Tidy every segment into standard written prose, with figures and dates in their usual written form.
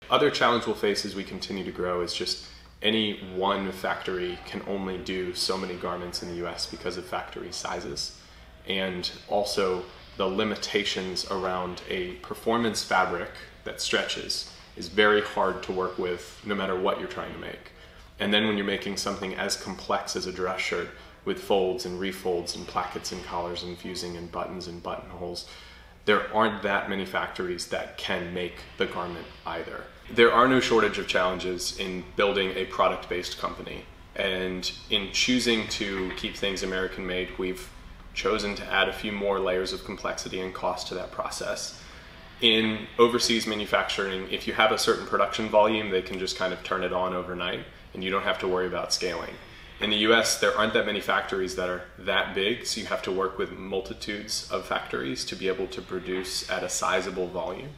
Other challenge we'll face as we continue to grow is just any one factory can only do so many garments in the US because of factory sizes, and also the limitations around a performance fabric that stretches is very hard to work with no matter what you're trying to make. And then when you're making something as complex as a dress shirt with folds and refolds and plackets and collars and fusing and buttons and buttonholes, there aren't that many factories that can make the garment either. There are no shortage of challenges in building a product-based company, and in choosing to keep things American-made, we've chosen to add a few more layers of complexity and cost to that process. In overseas manufacturing, if you have a certain production volume, they can just kind of turn it on overnight and you don't have to worry about scaling. In the US, there aren't that many factories that are that big, so you have to work with multitudes of factories to be able to produce at a sizable volume.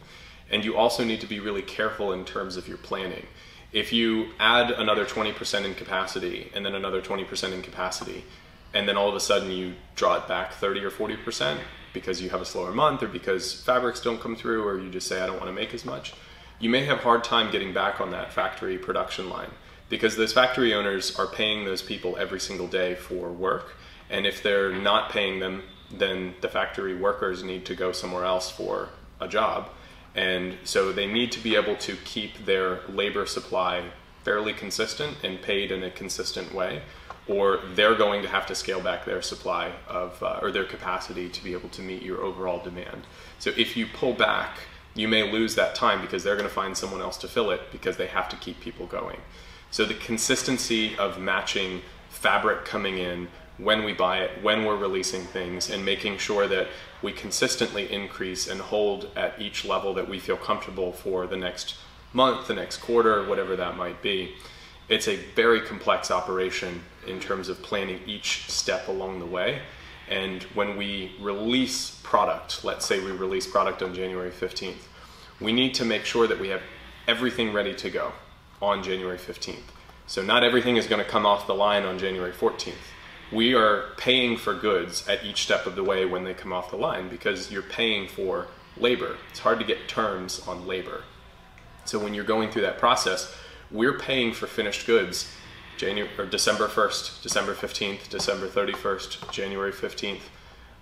And you also need to be really careful in terms of your planning. If you add another 20% in capacity and then another 20% in capacity, and then all of a sudden you draw it back 30 or 40% because you have a slower month or because fabrics don't come through, or you just say, I don't want to make as much, you may have a hard time getting back on that factory production line, because those factory owners are paying those people every single day for work. And if they're not paying them, then the factory workers need to go somewhere else for a job. And so they need to be able to keep their labor supply fairly consistent and paid in a consistent way, or they're going to have to scale back their supply of, or their capacity to be able to meet your overall demand. So if you pull back, you may lose that time because they're going to find someone else to fill it because they have to keep people going. So the consistency of matching fabric coming in, when we buy it, when we're releasing things, and making sure that we consistently increase and hold at each level that we feel comfortable for the next month, the next quarter, whatever that might be. It's a very complex operation in terms of planning each step along the way. And when we release product, let's say we release product on January 15th, we need to make sure that we have everything ready to go on January 15th. So not everything is going to come off the line on January 14th. We are paying for goods at each step of the way when they come off the line, because you're paying for labor. It's hard to get terms on labor. So when you're going through that process, we're paying for finished goods December 1st, December 15th, December 31st, January 15th,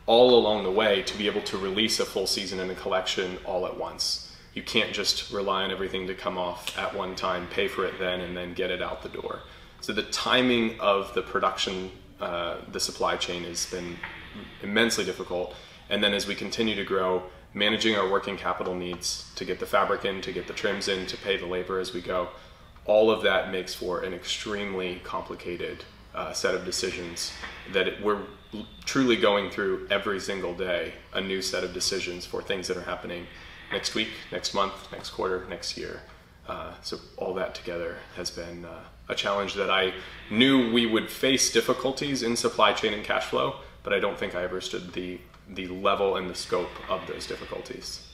all along the way to be able to release a full season and a collection all at once. You can't just rely on everything to come off at one time, pay for it then, and then get it out the door. So the timing of the production, the supply chain has been immensely difficult. And then as we continue to grow, managing our working capital needs to get the fabric in, to get the trims in, to pay the labor as we go, all of that makes for an extremely complicated set of decisions that we're truly going through every single day, a new set of decisions for things that are happening next week, next month, next quarter, next year. So all that together has been a challenge that I knew we would face difficulties in supply chain and cash flow, but I don't think I ever stood the level and the scope of those difficulties.